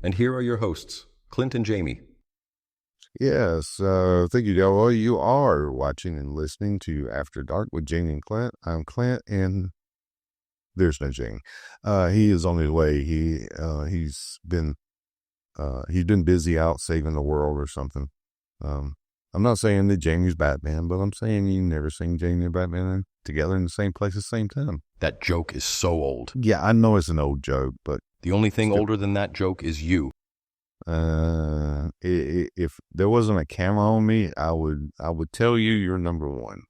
And here are your hosts, Clint and Jamie. Yes, thank you, Delroy. You are watching and listening to After Dark with Jamie and Clint. I'm Clint, and there's no Jamie. He is on his way. He's been busy out saving the world or something. I'm not saying that Jamie's Batman, but I'm saying you never seen Jamie and Batman together in the same place at the same time. That joke is so old. Yeah, I know it's an old joke, but the only thing older than that joke is you. If there wasn't a camera on me, I would tell you you're number one.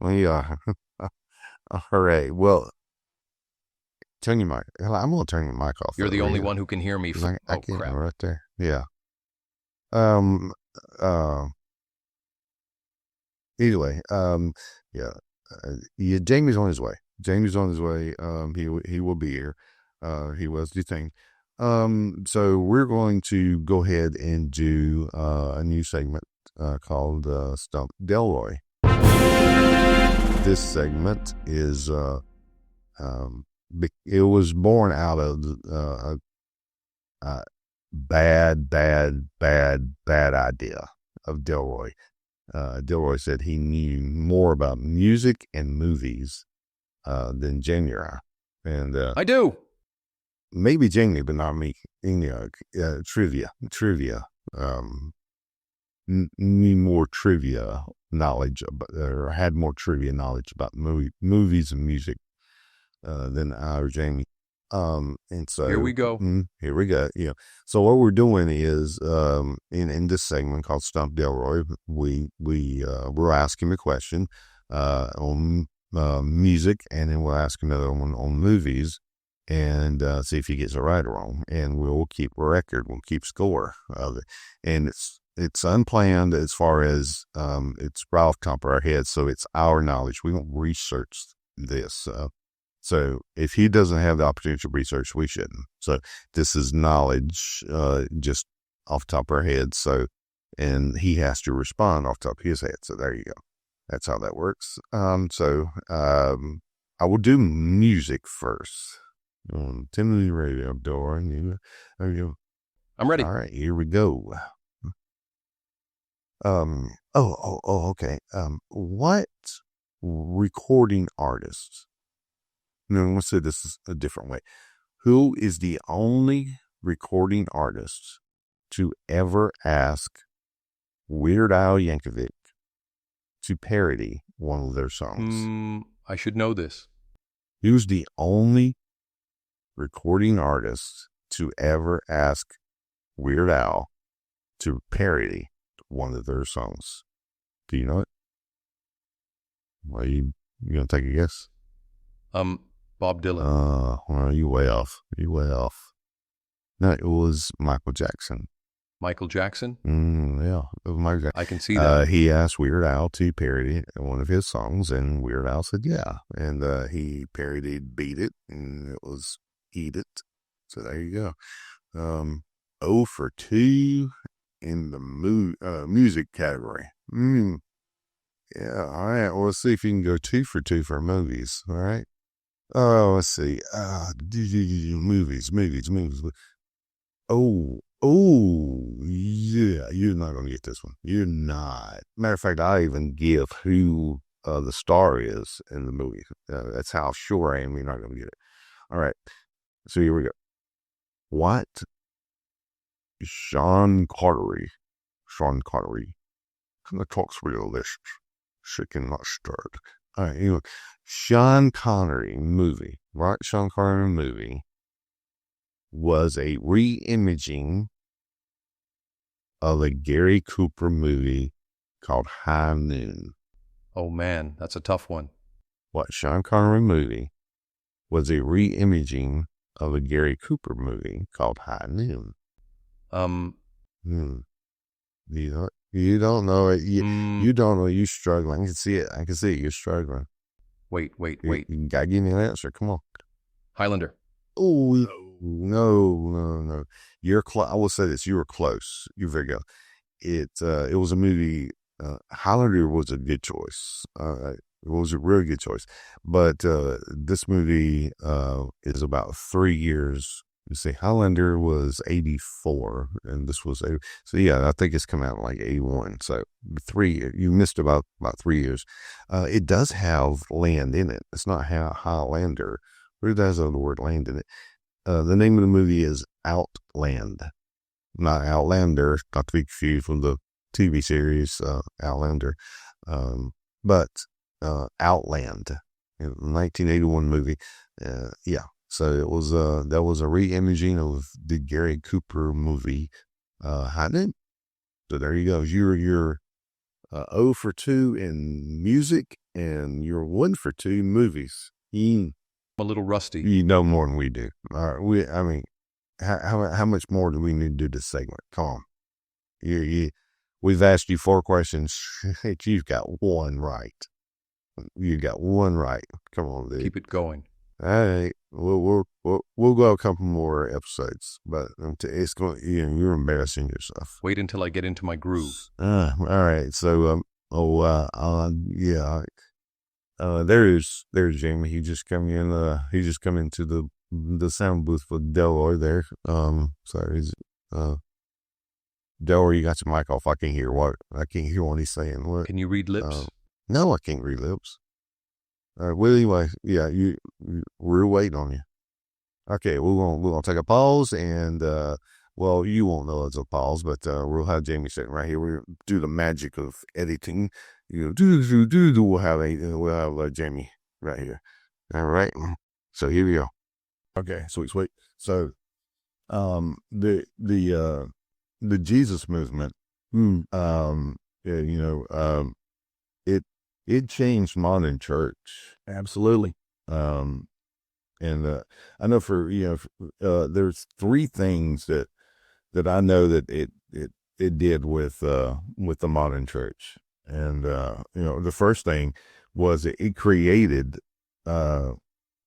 Yeah. Hooray. Well, turn your mic. I'm going to turn your mic off. You're the only one who can hear me. I can't crap. right there. Yeah. Anyway, yeah, Jamie's on his way. He will be here. He was detained. So we're going to go ahead and do a new segment called Stump Delroy. This segment is it was born out of a bad idea of Delroy. Delroy said he knew more about music and movies than Jamie and I do. Maybe Jamie, but not me. Trivia. Need more trivia knowledge or had more trivia knowledge about movies and music than I or Jamie. And so here we go. Yeah. So what we're doing is in this segment called Stump Delroy, we'll ask him a question on music, and then we'll ask another one on movies, and see if he gets it right or wrong. And we'll keep a record. We'll keep score of it. And it's unplanned as far as it's right off the top of our heads. So it's our knowledge. We don't research this. So if he doesn't have the opportunity to research, we shouldn't. So this is knowledge just off the top of our heads. So, and he has to respond off the top of his head. So there you go. That's how that works. So I will do music first. Timothy Radio door. I'm ready. All right, here we go. Okay. What recording artists? No, let's say this is a different way. Who is the only recording artist to ever ask Weird Al Yankovic to parody one of their songs? I should know this. Who's the only recording artist to ever ask Weird Al to parody one of their songs? Do you know it? Well, you gonna take a guess? Bob Dylan. Well, you way off. No, it was Michael Jackson. Michael Jackson? Yeah, it was Michael Jackson. I can see that. He asked Weird Al to parody one of his songs, and Weird Al said, yeah. And he parodied Beat It, and it was Eat It. So there you go. 0 for 2 in the music category. Yeah, all right. Well, let's see if you can go 2 for 2 for movies. All right. Oh, let's see. Movies. Yeah. You're not gonna get this one. You're not. Matter of fact, I even give who the star is in the movie. That's how sure I am you're not gonna get it. All right. So here we go. What? Sean Connery. The talks real delicious. Shaken, not stirred. All right, anyway, Sean Connery movie was a re-imaging of a Gary Cooper movie called High Noon. Oh man, that's a tough one. What Sean Connery movie was a re-imaging of a Gary Cooper movie called High Noon? You don't know it. You don't know. You're struggling. I can see it. You're struggling. Wait. You gotta give me an answer. Come on. Highlander. Oh, no. You're close. I will say this. You were close. You're very good. It was a movie. Highlander was a good choice. It was a really good choice. But this movie is about 3 years You see, Highlander was 84, and this was so yeah, I think it's come out in like 81. So you missed about 3 years. It does have land in it. It's not Highlander, but it does have the word land in it. The name of the movie is Outland, not Outlander, not to be confused with the TV series Outlander, but Outland, 1981 movie. Yeah. So it was that was a re-imaging of the Gary Cooper movie, Hiding. So there you go. You're 0 for 2 in music, and you're 1 for 2 in movies. I'm a little rusty. You know more than we do. All right, I mean, how much more do we need to do this segment? Come on. We've asked you 4 questions. You've got 1 right. You got 1 right. Come on, dude. Keep it going. All right, we'll go a couple more episodes, but it's going. You're embarrassing yourself. Wait until I get into my groove. All right. So there's Jamie. He just come in. He just come into the sound booth with Delroy there. Sorry, Delroy, you got your mic off. I can't hear what he's saying. What? Can you read lips? No, I can't read lips. Well, anyway, yeah, we're waiting on you. Okay, we're gonna take a pause, and well, you won't know it's a pause, but we'll have Jamie sitting right here. We'll do the magic of editing. We'll have Jamie right here. All right, so here we go. Okay, sweet. So, the Jesus movement, it changed modern church. Absolutely. And I know there's 3 things that I know that it did with the modern church. And the first thing was it created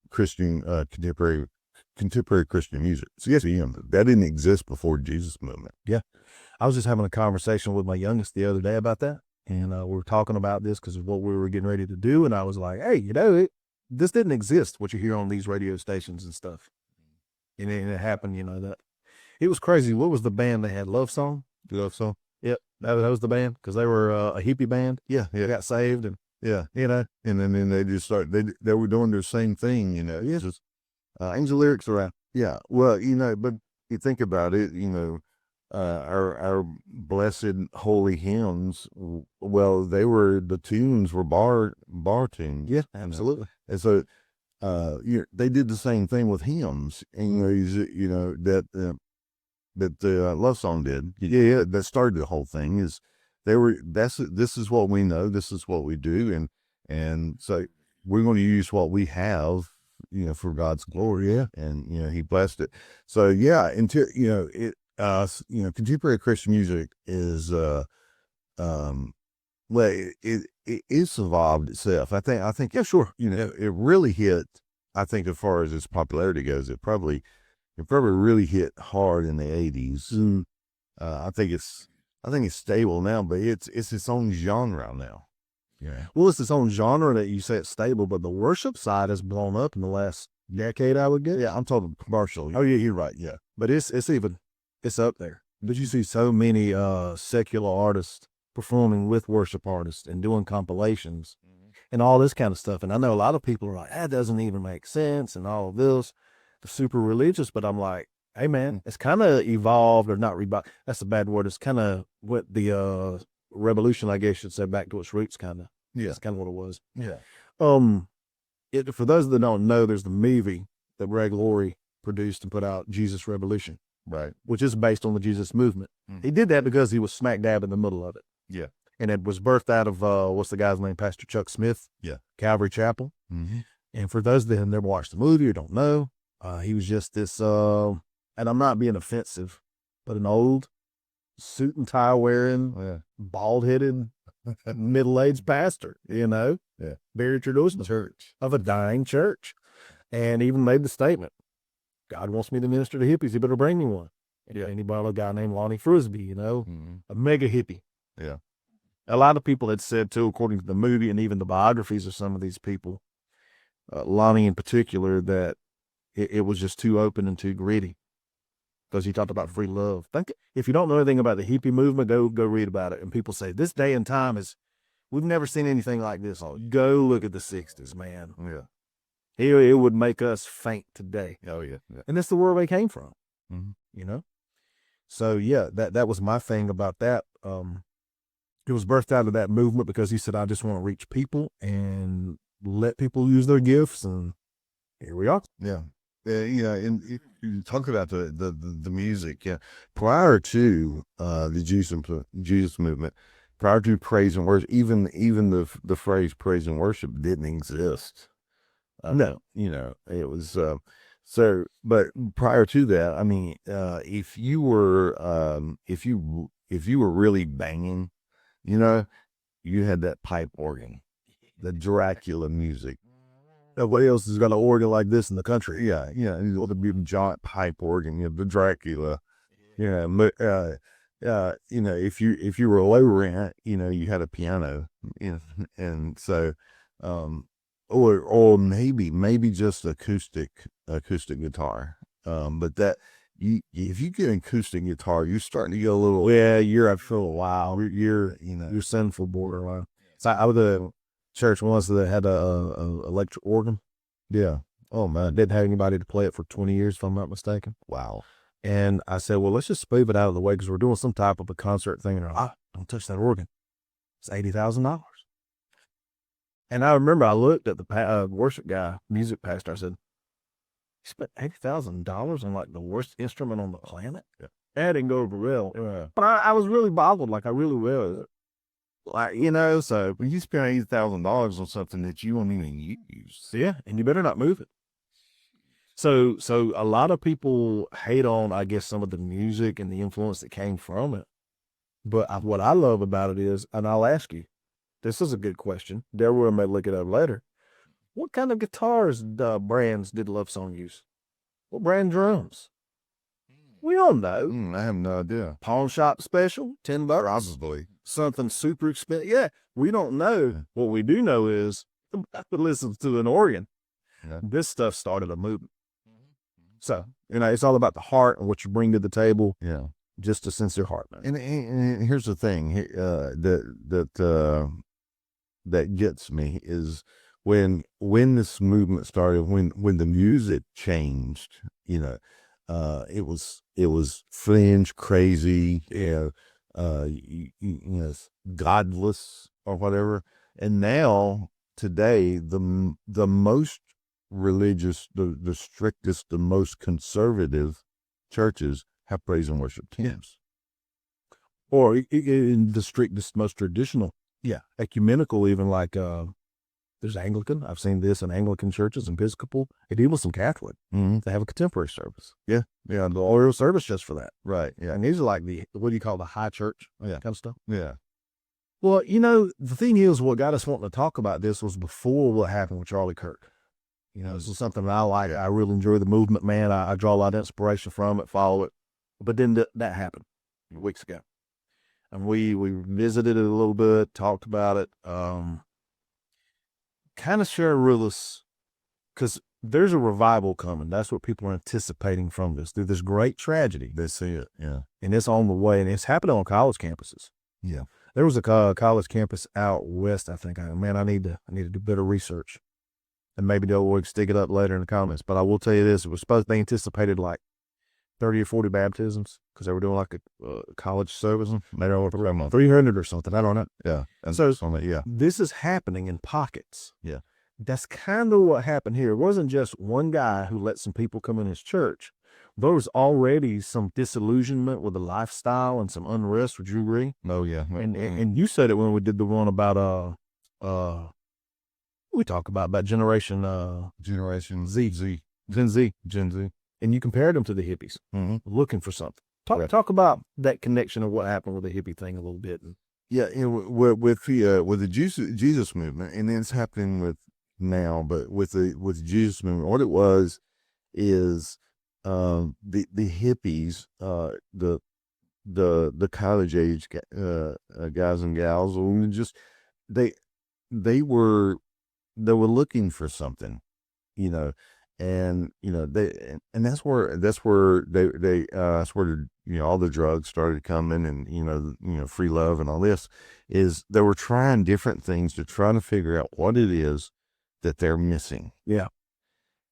Christian contemporary Christian music. So yes, that didn't exist before Jesus movement. Yeah. I was just having a conversation with my youngest the other day about that. And we were talking about this because of what we were getting ready to do. And I was like, hey, this didn't exist, what you hear on these radio stations and stuff. And it happened, that. It was crazy. What was the band they had? Love Song? Love Song? Yep. That was the band because they were a hippie band. Yeah. They got saved. And yeah. And then they just started, they were doing their same thing, Yeah. Just Angel lyrics around. Yeah. Well, but you think about it, our blessed holy hymns, well, the tunes were bar tunes. Yeah, absolutely. And so they did the same thing with hymns, and that the Love Song did. Yeah, that started the whole thing. This is what we know, this is what we do, and so we're going to use what we have, for God's glory. Yeah. And He blessed it. So yeah, until contemporary Christian music is it's evolved itself. I think yeah, sure. It really hit. I think as far as its popularity goes, it probably really hit hard in the 80s. I think it's stable now, but it's its own genre now. Yeah. Well, it's its own genre that you say it's stable, but the worship side has blown up in the last decade, I would guess. Yeah, I'm talking commercial. Oh yeah, you're right. Yeah, but it's up there. But you see so many secular artists performing with worship artists and doing compilations and all this kind of stuff. And I know a lot of people are like, that doesn't even make sense and all of this. They're super religious, but I'm like, hey man, it's kind of evolved, or not revived. That's a bad word. It's kind of what the revolution, I guess, should say, back to its roots, kind of. Yeah, that's kind of what it was. Yeah. For those that don't know, there's the movie that Greg Laurie produced and put out, Jesus Revolution. Right. Which is based on the Jesus movement. He did that because he was smack dab in the middle of it. Yeah. And it was birthed out of, what's the guy's name? Pastor Chuck Smith. Yeah. Calvary Chapel. Mm-hmm. And for those that have never watched the movie or don't know, he was just this, and I'm not being offensive, but an old suit and tie wearing, bald headed, middle-aged pastor, Yeah. Very traditional Church. of a dying church. And even made the statement, God wants me to minister to hippies. He better bring me one. Yeah. And he brought a guy named Lonnie Frisbee, a mega hippie. Yeah. A lot of people had said, too, according to the movie and even the biographies of some of these people, Lonnie in particular, that it was just too open and too gritty. because he talked about free love. If you don't know anything about the hippie movement, go read about it. And people say this day and time we've never seen anything like this. Go look at the 60s, man. Yeah. It would make us faint today. Oh yeah. Yeah. And that's the world they came from, Mm-hmm. you know? So yeah, that was my thing about that. It was birthed out of that movement because he said, I just want to reach people and let people use their gifts. And here we are. Yeah. Yeah. And if you talk about the music, yeah. Prior to the Jesus movement, prior to praise and worship, even the phrase praise and worship didn't exist. No, it was but prior to that, I mean, if you were really banging, you had that pipe organ, the Dracula music. Nobody else has got an organ like this in the country. Yeah, the big giant pipe organ, the Dracula. If you were low rent, you had a piano, and so, or maybe just acoustic guitar. But that if you get acoustic guitar, you're starting to get a little. Yeah, you're after a while. You're sinful borderline. So I was at a church once that had a electric organ. Yeah. Oh man, didn't have anybody to play it for 20 years, if I'm not mistaken. Wow. And I said, well, let's just move it out of the way because we're doing some type of a concert thing. And they're like, don't touch that organ. It's $80,000. And I remember I looked at the worship guy, music pastor. I said, he spent $80,000 on like the worst instrument on the planet. Yeah. That didn't go over well. Yeah. But I was really boggled, like I really will. Like, so when you spend $80,000 on something that you won't even use. Yeah, and you better not move it. So a lot of people hate on, I guess, some of the music and the influence that came from it. But what I love about it is, and I'll ask you, this is a good question. Delroy may look it up later. What kind of guitars brands did Love Song use? What brand drums? We don't know. I have no idea. Pawn shop special, $10. Probably. Something super expensive. Yeah, we don't know. Yeah. What we do know is, I could listen to an organ. Yeah. This stuff started a movement. So, it's all about the heart and what you bring to the table. Yeah. Just a sincere heart, man. And here's the thing that gets me is when this movement started, when the music changed, it was fringe, crazy, godless or whatever. And now today, the most religious, the strictest, the most conservative churches have praise and worship teams. Or in the strictest, most traditional. Yeah. Ecumenical, even like there's Anglican. I've seen this in Anglican churches, Episcopal, and even some Catholic. Mm-hmm. They have a contemporary service. Yeah. Yeah. The oral service just for that. Right. Yeah. And these are like what do you call the high church kind of stuff? Yeah. Well, the thing is, what got us wanting to talk about this was before what happened with Charlie Kirk. This is something that I like. I really enjoy the movement, man. I draw a lot of inspiration from it, follow it. But then that happened weeks ago. And we visited it a little bit, talked about it. Kind of share with us, because there's a revival coming. That's what people are anticipating from this. Through this great tragedy. They see it, yeah. And it's on the way, and it's happening on college campuses. Yeah. There was a college campus out west, I think. I need to do better research. And maybe they'll stick it up later in the comments. But I will tell you this, they anticipated like 30 or 40 baptisms because they were doing like a college service. Maybe over 300 or something. I don't know. Yeah. And so yeah, this is happening in pockets. Yeah. That's kind of what happened here. It wasn't just one guy who let some people come in his church. There was already some disillusionment with the lifestyle and some unrest. Would you agree? Oh, yeah. And you said it when we did the one about we talk about Generation Z. Gen Z. And you compared them to the hippies, looking for something. Talk about that connection of what happened with the hippie thing a little bit. Yeah, with the Jesus movement, and then it's happening with now, but with the Jesus movement, what it was is the hippies, the college age guys and gals, just they were looking for something, And and that's where all the drugs started coming, and free love and all this, is they were trying different things to try to figure out what it is that they're missing. Yeah.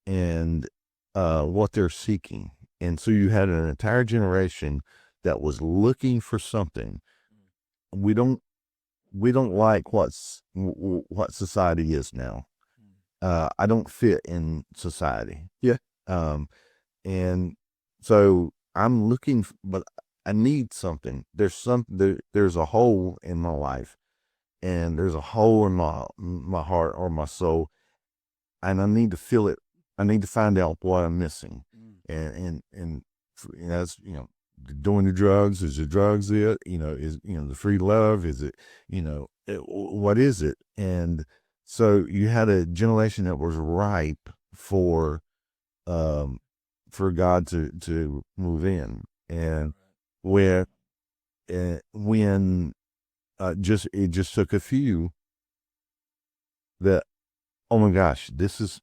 And what they're seeking. And so you had an entire generation that was looking for something. We don't like what society is now. I don't fit in society. Yeah. And so I'm looking, but I need something. There's a hole in my life, and there's a hole in my heart or my soul, and I need to fill it. I need to find out what I'm missing. And that's, doing the drugs. Is the drugs it? Is, the free love? Is it, what is it? And so you had a generation that was ripe for God to move in. And when it just took a few that, oh my gosh, this is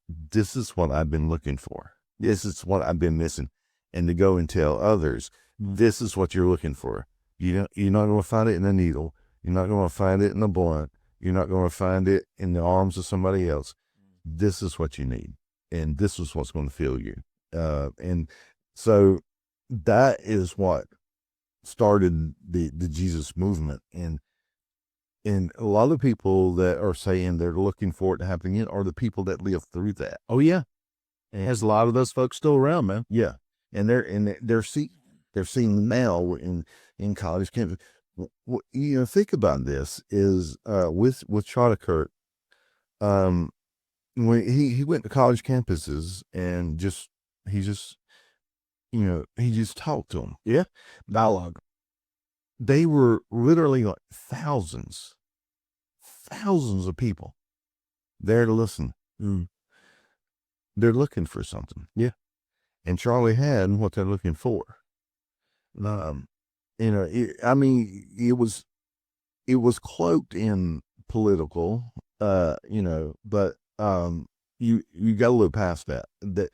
what I've been looking for. This is what I've been missing. And to go and tell others, this is what you're looking for. You're not going to find it in a needle. You're not going to find it in a blunt. You're not going to find it in the arms of somebody else. This is what you need. And this is what's going to fill you. And so that is what started the Jesus movement. And a lot of people that are saying they're looking for it to happen again are the people that live through that. Oh yeah. And there's a lot of those folks still around, man. Yeah. And they're seeing now in college campus. Think about this is with Charlie Kirk, when he went to college campuses and he just talked to them. Yeah. Dialogue. They were literally like thousands of people there to listen. They're looking for something. Yeah. And Charlie had what they're looking for. It was cloaked in political, but you got to look past that. That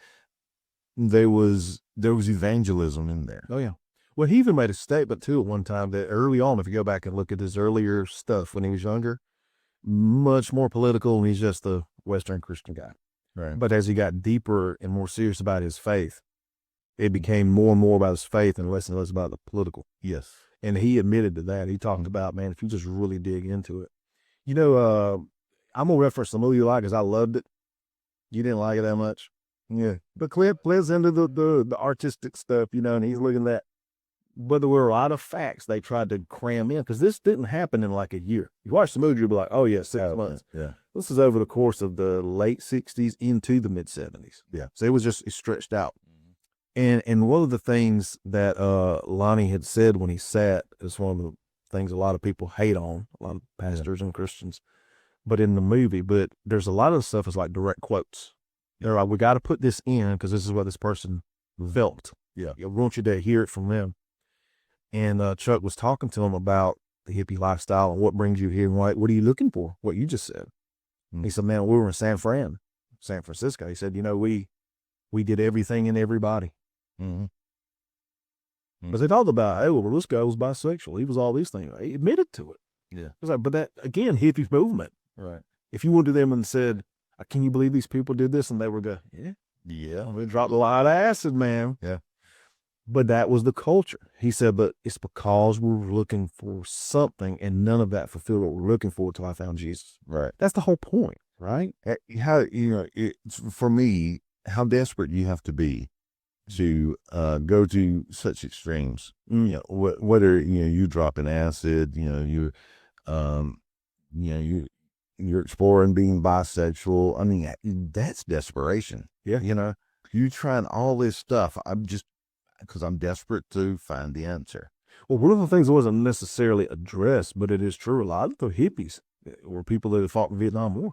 there was evangelism in there. Oh yeah. Well, he even made a statement too at one time that early on, if you go back and look at his earlier stuff when he was younger, much more political, and he's just a Western Christian guy. Right. But as he got deeper and more serious about his faith, it became more and more about his faith and less about the political. Yes. And he admitted to that. He talked about, man, if you just really dig into it. I'm going to reference the movie you like because I loved it. You didn't like it that much. Yeah. But Clint plays into the artistic stuff, and he's looking at that. But there were a lot of facts they tried to cram in because this didn't happen in like a year. You watch the movie, you'll be like, oh yeah, 6 months. Yeah. This is over the course of the late 60s into the mid 70s. Yeah. So it was just stretched out. And one of the things that Lonnie had said when he sat is one of the things a lot of people hate on, a lot of pastors and Christians, but in the movie, but there's a lot of stuff is like direct quotes. They're like, we got to put this in because this is what this person felt. Yeah. I want you to hear it from them. And Chuck was talking to him about the hippie lifestyle and what brings you here. And what are you looking for? What you just said. He said, man, we were in San Francisco. He said, we did everything and everybody. But they talked about, hey, well, this guy was bisexual. He was all these things. He admitted to it. Yeah. It was like, but that, again, hippie movement. Right. If you went to them and said, can you believe these people did this? And they would go, yeah. Yeah. They dropped a lot of acid, man. Yeah. But that was the culture. He said, but it's because we were looking for something and none of that fulfilled what we're looking for until I found Jesus. Right. That's the whole point, right? For me, how desperate you have to be to go to such extremes. Whether you dropping acid, you're exploring being bisexual. I mean, that's desperation. Yeah. You trying all this stuff. Because I'm desperate to find the answer. Well, one of the things that wasn't necessarily addressed, but it is true, a lot of the hippies were people that had fought in the Vietnam War.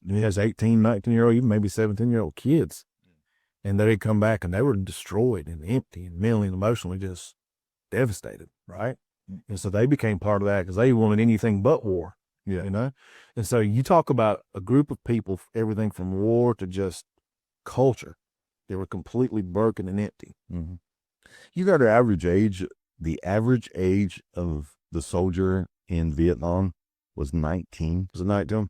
He has 18, 19-year-old, even maybe 17-year-old kids. And they'd come back and they were destroyed and empty and mentally and emotionally just devastated, right? And so they became part of that because they wanted anything but war, And so you talk about a group of people, everything from war to just culture. They were completely broken and empty. Mm-hmm. You got the average age of the soldier in Vietnam was 19. Was it 19?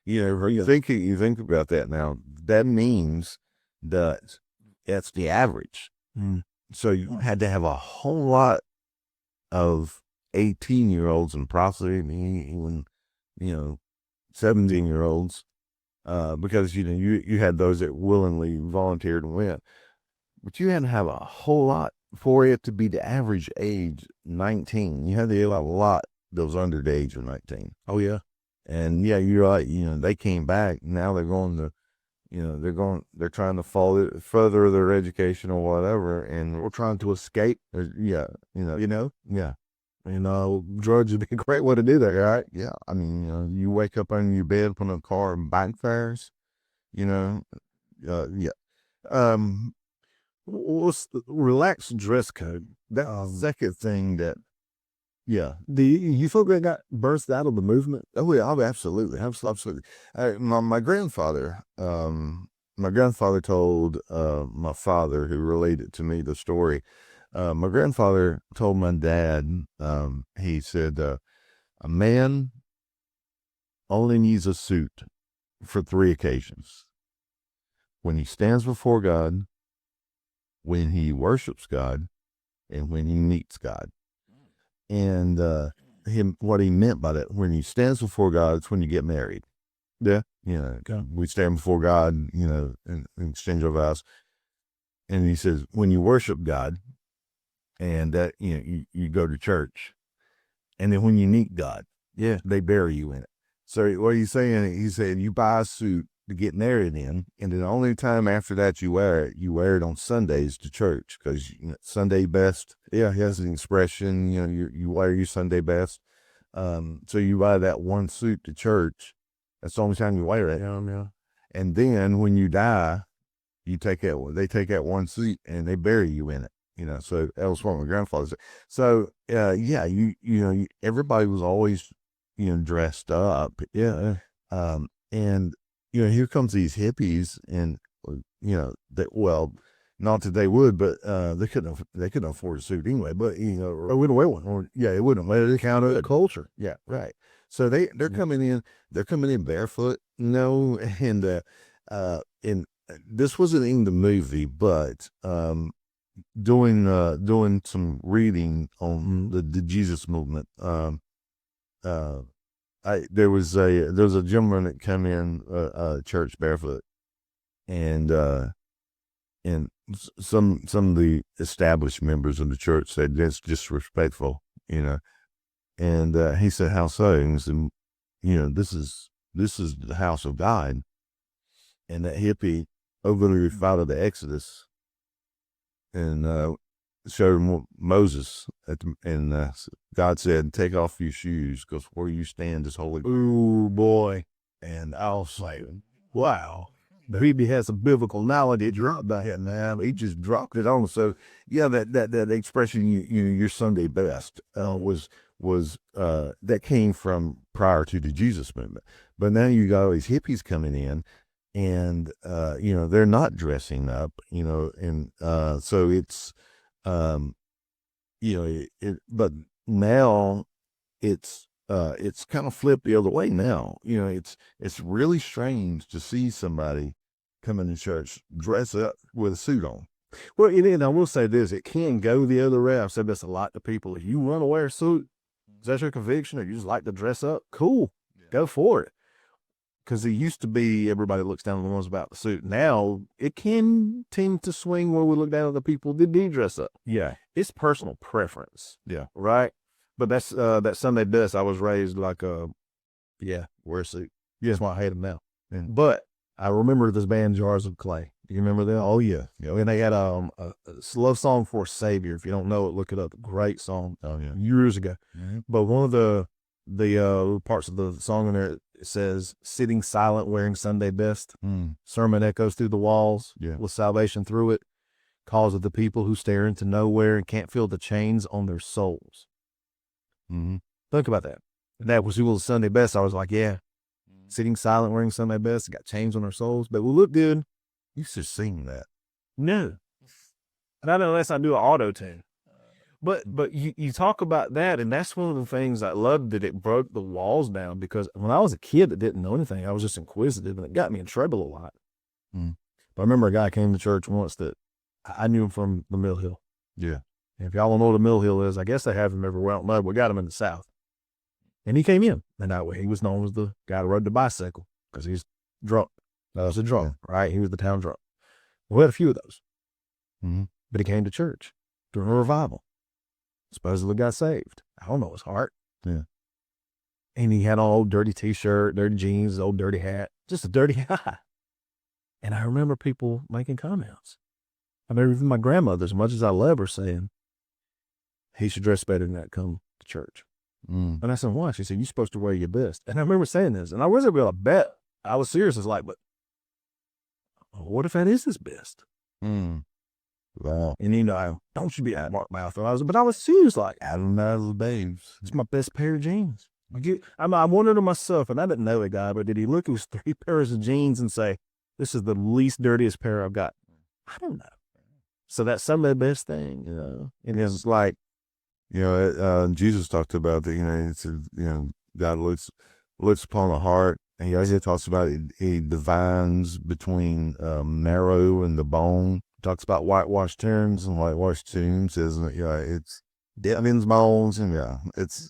You think about that now. That means that that's the average. Mm. So you had to have a whole lot of 18-year-olds and possibly even 17-year-olds, because you had those that willingly volunteered and went, but you had to have a whole lot for it to be the average age 19. You had to have a lot that was under the age of 19. Oh yeah, and yeah, you're right. They came back. Now they're going to, they're trying to further their education or whatever, and we're trying to escape. yeah, Yeah. Drugs would be a great way to do that, right? Yeah, I mean, you wake up on your bed from a car and backfires, yeah. What's the relaxed dress code? That second thing that, yeah. You think that got birthed out of the movement? Oh yeah, absolutely. My grandfather, told my father, who related to me, the story. My grandfather told my dad, he said, a man only needs a suit for 3 occasions: when he stands before God, when he worships God, and when he meets God. And what he meant by that, when he stands before God, it's when you get married. Yeah. Okay. We stand before God, and exchange our vows. And he says, when you worship God, and that, you go to church, and then when you meet God, yeah, they bury you in it. So what he's saying, he said, you buy a suit to get married in, and the only time after that you wear it on Sundays to church, because Sunday best. Yeah, he has an expression. You wear your Sunday best. So you buy that one suit to church. That's the only time you wear it. Yeah. And then when you die, they take that one suit and they bury you in it. So that was what my grandfather said. So yeah, everybody was always dressed up. Yeah. And here comes these hippies, and not that they would, but they couldn't afford a suit anyway. But Or wouldn't wear one. or yeah, it wouldn't. But it counted The culture. Yeah, right. So they're coming in. They're coming in barefoot. And this wasn't in the movie, but doing some reading on the Jesus movement. There was a gentleman that come in church barefoot, and some of the established members of the church said that's disrespectful, and he said, how so? And he said, this is the house of God. And that hippie overly followed the Exodus, and showed him Moses, and God said, take off your shoes, because where you stand is holy. Ooh, boy. And I was like, Wow. The hippie has some biblical knowledge. It dropped by him, man. he just dropped it on. So yeah, that expression, your Sunday best, was that came from prior to the Jesus movement. But now you got all these hippies coming in, and they're not dressing up, and so it's but now it's kind of flipped the other way now. It's really strange to see somebody come into church dress up with a suit on. Well, I will say this: it can go the other way. I've said this a lot to people. If you want to wear a suit, is that your conviction, or you just like to dress up? Cool, go for it. Because it used to be everybody looks down on the ones about the suit. Now it can tend to swing where we look down on the people that do dress up. Yeah, it's personal preference. Yeah, right. But that's that Sunday best. I was raised like wear a suit. Yeah, that's why I hate them now. Yeah. But I remember this band Jars of Clay. Do you remember them? Oh yeah. And they had a love song for a Savior. If you don't know it, look it up. Great song. Oh yeah. Years ago. Mm-hmm. But one of the parts of the song in there, it says, sitting silent wearing Sunday best. Sermon echoes through the walls with salvation through it. Cause of the people who stare into nowhere and can't feel the chains on their souls. Mm-hmm. Think about that. And that was who was Sunday best. I was like, yeah, sitting silent wearing Sunday best. Got chains on our souls, but we look good. You should sing that. No. Not unless I do an auto tune. But you talk about that, and that's one of the things I loved, that it broke the walls down, because when I was a kid that didn't know anything, I was just inquisitive, and it got me in trouble a lot. Mm. But I remember a guy came to church once that I knew him from the Mill Hill. Yeah. And if y'all don't know what the Mill Hill is, I guess they have him everywhere. I don't know. We got him in the South. And he came in, and that way he was known as the guy that rode the bicycle, because he's drunk. That was a drunk, right? He was the town drunk. We had a few of those. Mm-hmm. But he came to church during a revival. Supposedly got saved. I don't know his heart. Yeah. And he had an old dirty t-shirt, dirty jeans, old dirty hat, just a dirty guy. And I remember people making comments. I remember even my grandmother, as much as I love her, saying, he should dress better than that, come to church. Mm. And I said, why? She said, you're supposed to wear your best. And I remember saying this, and I wasn't really a bet. I was serious. It's like, but what if that is his best? Mm. Wow. And don't you be at Mark Mouth. But I was serious, like, Adam out of the babes. it's my best pair of jeans. I wondered to myself, and I didn't know the guy, but did he look at his 3 pairs of jeans and say, this is the least dirtiest pair I've got? I don't know. So that's some of the best thing, And it's like, Jesus talked about that, it's, God looks upon the heart, and he also talks about it, he divines between marrow and the bone. Talks about whitewashed tombs and whitewashed tombs, isn't it? It's dead men's bones, and it's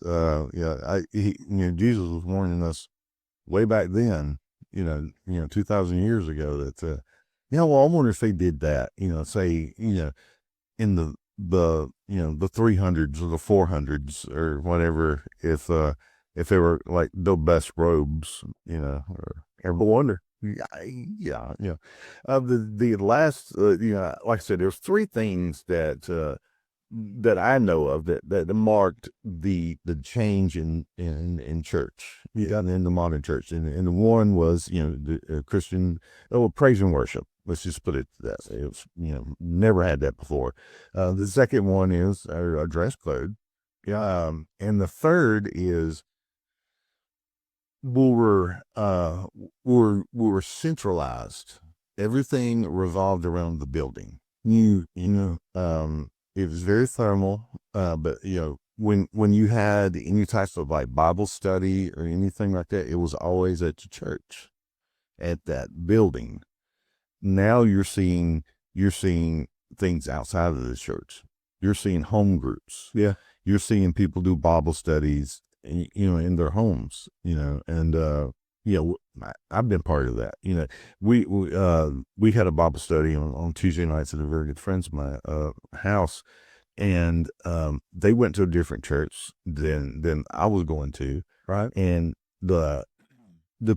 Jesus was warning us way back then, 2,000 years ago that, I wonder if they did that, say, in the 300s or the 400s or whatever, if they were like the best robes, or ever wonder. Yeah. The last, like I said, there's 3 things that I know of that marked the change in church, in the modern church, and the one was the Christian praise and worship. Let's just put it that way. It was never had that before. The second one is our dress code, and the third is we were centralized. Everything revolved around the building. It was very thermal, but when you had any types of like Bible study or anything like that, it was always at the church, at that building. Now you're seeing things outside of the church. You're seeing home groups. Yeah. You're seeing people do Bible studies, in their homes, and I've been part of that. We had a Bible study on Tuesday nights at a very good friend's of mine house, and they went to a different church than I was going to. Right. And the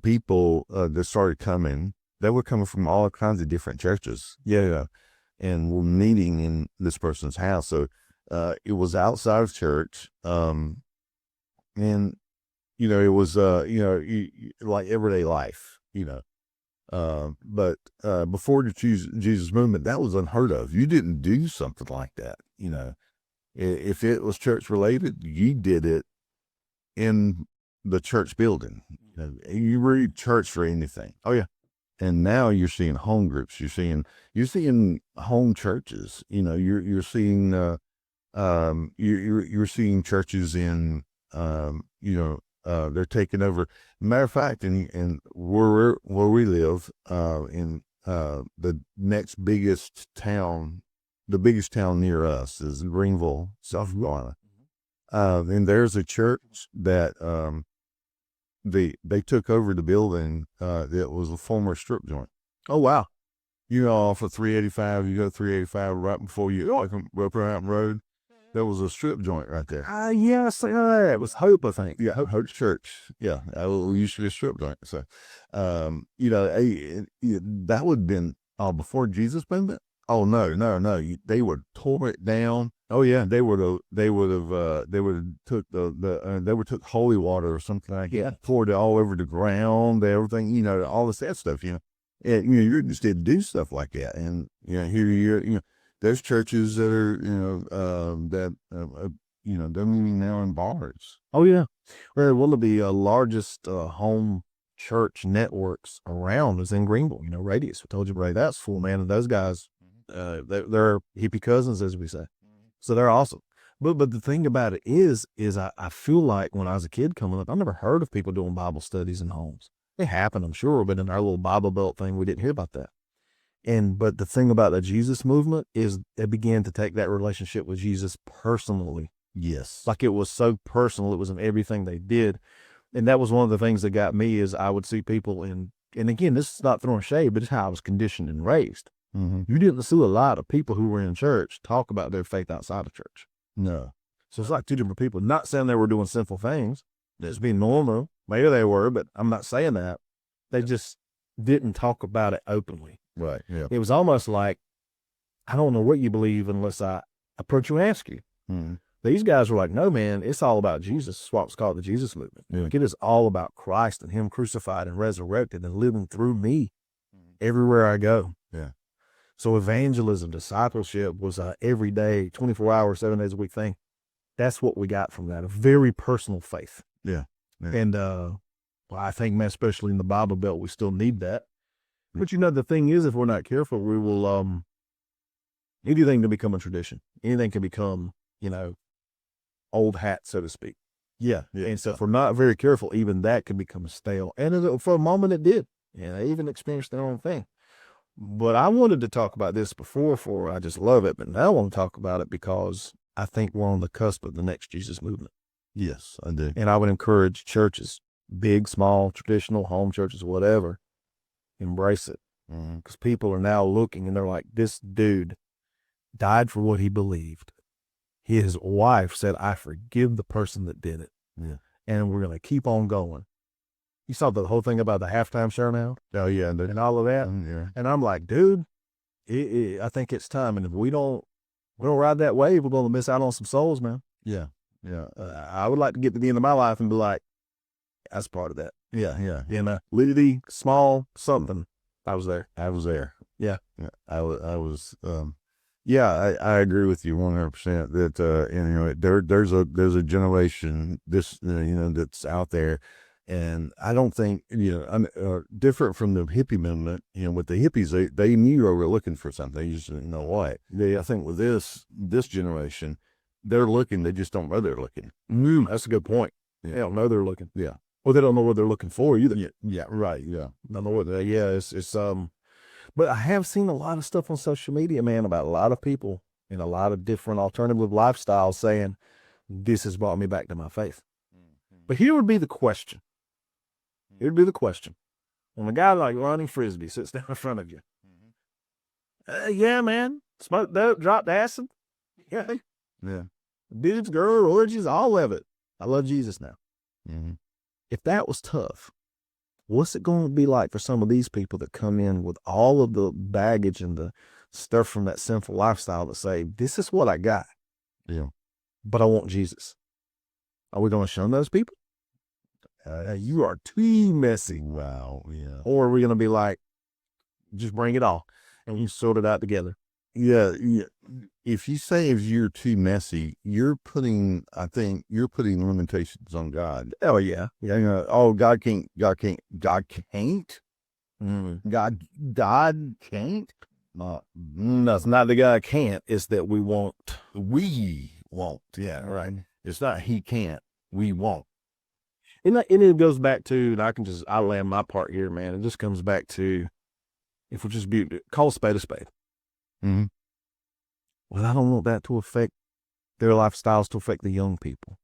people that started coming, they were coming from all kinds of different churches. Yeah. And we're meeting in this person's house. So it was outside of church. And it was like everyday life, but before the Jesus movement, that was unheard of. You didn't do something like that. If it was church related, you did it in the church building. You read church for anything. Oh yeah. And now you're seeing home groups. You're seeing home churches. You're seeing you're seeing churches in they're taking over. Matter of fact, in where we live, in the next biggest town, the biggest town near us is Greenville, South Carolina. And there's a church that they took over the building that was a former strip joint. Oh wow! Off of 385, you go 385 right before you go up Mountain Road. There was a strip joint right there. Yes, it was Hope, I think. Yeah, Hope Church. Yeah, it used to be a strip joint. So, that would have been before Jesus movement. Oh no! They would tore it down. Oh yeah, they would have took took holy water or something like that, poured it all over the ground, everything. All this that stuff. And you just didn't do stuff like that. And here you're there's churches that are, they're meeting now in bars. Oh yeah. Well, one of the largest home church networks around is in Greenville. Radius. I told you, Ray, that's full, man. And those guys, They're hippie cousins, as we say. So they're awesome. But the thing about it is I feel like when I was a kid coming up, I never heard of people doing Bible studies in homes. It happened, I'm sure, but in our little Bible Belt thing, we didn't hear about that. But the thing about the Jesus movement is they began to take that relationship with Jesus personally. Yes. Like it was so personal. It was in everything they did. And that was one of the things that got me is I would see people and again, this is not throwing shade, but it's how I was conditioned and raised. Mm-hmm. You didn't see a lot of people who were in church talk about their faith outside of church. No. So it's like two different people. Not saying they were doing sinful things. Just being normal. Maybe they were, but I'm not saying that. They just didn't talk about it openly. Right. Yeah. It was almost like, I don't know what you believe unless I approach you and ask you. Mm-hmm. These guys were like, no, man, it's all about Jesus. It's what's called the Jesus movement. Yeah. Like it is all about Christ and him crucified and resurrected and living through me everywhere I go. Yeah. So evangelism, discipleship was a everyday, 24 hours, 7 days a week thing. That's what we got from that, a very personal faith. Yeah. Yeah. And well, I think, man, especially in the Bible Belt, we still need that. But the thing is, if we're not careful, we will, anything can become a tradition. Anything can become, old hat, so to speak. Yeah. Yeah. And so if we're not very careful, even that can become stale. And for a moment it did. And they even experienced their own thing. But I wanted to talk about this before I just love it. But now I want to talk about it because I think we're on the cusp of the next Jesus movement. Yes, I do. And I would encourage churches, big, small, traditional, home churches, whatever, embrace it. Because people are now looking and they're like, this dude died for what he believed. His wife said, I forgive the person that did it. Yeah. And we're going to keep on going. You saw the whole thing about the halftime show now? Oh, yeah. And all of that? Yeah. And I'm like, dude, I think it's time. And if we don't ride that wave, we're going to miss out on some souls, man. Yeah. Yeah. I would like to get to the end of my life and be like, that's part of that. Yeah. Yeah. Little, small, something. I was there. Yeah. Yeah. I was, yeah, I agree with you 100% that, there's a generation, that's out there. And I don't think, I'm different from the hippie movement, with the hippies, they knew they were looking for something. They just didn't know what. I think with this generation, they're looking, they just don't know they're looking. That's a good point. Yeah. They don't know they're looking. Yeah. Well, they don't know what they're looking for either. Yeah. Right. Yeah. Don't know what it's but I have seen a lot of stuff on social media, man, about a lot of people in a lot of different alternative lifestyles saying, this has brought me back to my faith. But here would be the question. When a guy like Ronnie Frisbee sits down in front of you, yeah, man, smoked dope, dropped acid. Yeah. Yeah. Dudes, girl, orgies, all of it. I love Jesus now. Mm-hmm. If that was tough, what's it going to be like for some of these people that come in with all of the baggage and the stuff from that sinful lifestyle to say, this is what I got. Yeah. But I want Jesus. Are we going to shun those people? You are too messy. Wow. Yeah. Or are we going to be like, just bring it all and you sort it out together? Yeah. Yeah. If you say if you're too messy, you're putting limitations on God. Oh yeah. Yeah. God can't. God can't. No, it's not that God can't. It's that we won't. Yeah. Right. It's not he can't. We won't. And it goes back to, and I land my part here, man. It just comes back to, if we're just call a spade a spade. Mm-hmm. Well, I don't want that to affect their lifestyles, to affect the young people.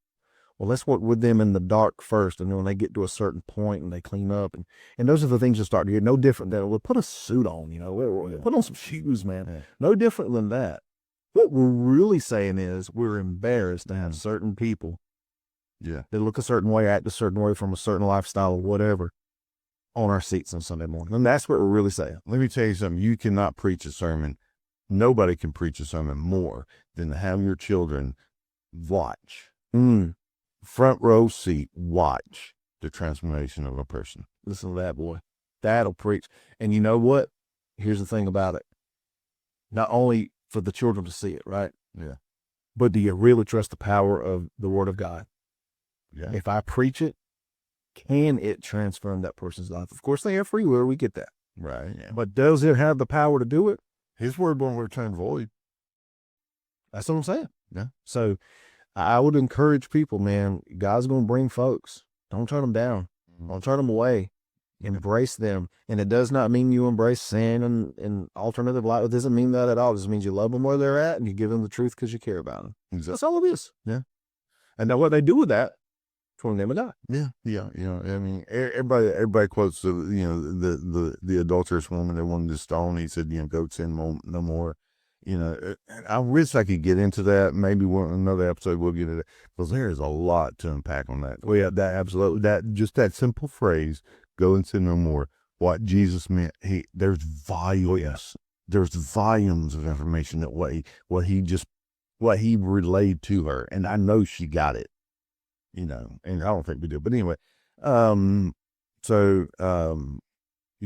Well, let's work with them in the dark first. And then when they get to a certain point and they clean up, and those are the things you start to hear. No different than, we'll put a suit on, put on some shoes, man. Yeah. No different than that. What we're really saying is we're embarrassed to have certain people that look a certain way, act a certain way, from a certain lifestyle or whatever, on our seats on Sunday morning. And that's what we're really saying. Let me tell you something. You cannot preach a sermon. Nobody can preach a sermon more than to have your children watch. Front row seat, watch the transformation of a person. Listen to that, boy. That'll preach. And you know what? Here's the thing about it. Not only for the children to see it, right? Yeah. But do you really trust the power of the Word of God? Yeah. If I preach it, can it transform that person's life? Of course, they have free will. We get that. Right. Yeah. But does it have the power to do it? His word won't return void. That's what I'm saying. Yeah. So I would encourage people, man, God's going to bring folks. Don't turn them down. Don't turn them away. Embrace them. And it does not mean you embrace sin and alternative life. It doesn't mean that at all. It just means you love them where they're at and you give them the truth because you care about them. Exactly. That's all it is. Yeah. And now what they do with that, from them and God. Yeah, yeah, I mean, everybody quotes the adulterous woman that wanted to stone. He said, go sin no more. I wish I could get into that. Maybe another episode we'll get into that, because there is a lot to unpack on that. Well, yeah, that absolutely, that simple phrase, go and sin no more. What Jesus meant. There's volumes. There's volumes of information that what he relayed to her, and I know she got it. And I don't think we do. But anyway, you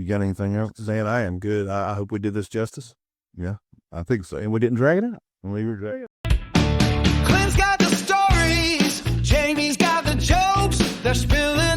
got anything else? Man, I am good. I hope we did this justice. Yeah, I think so. And we didn't drag it out. We were great. Clint's got the stories, Jamie's got the jokes, they're spilling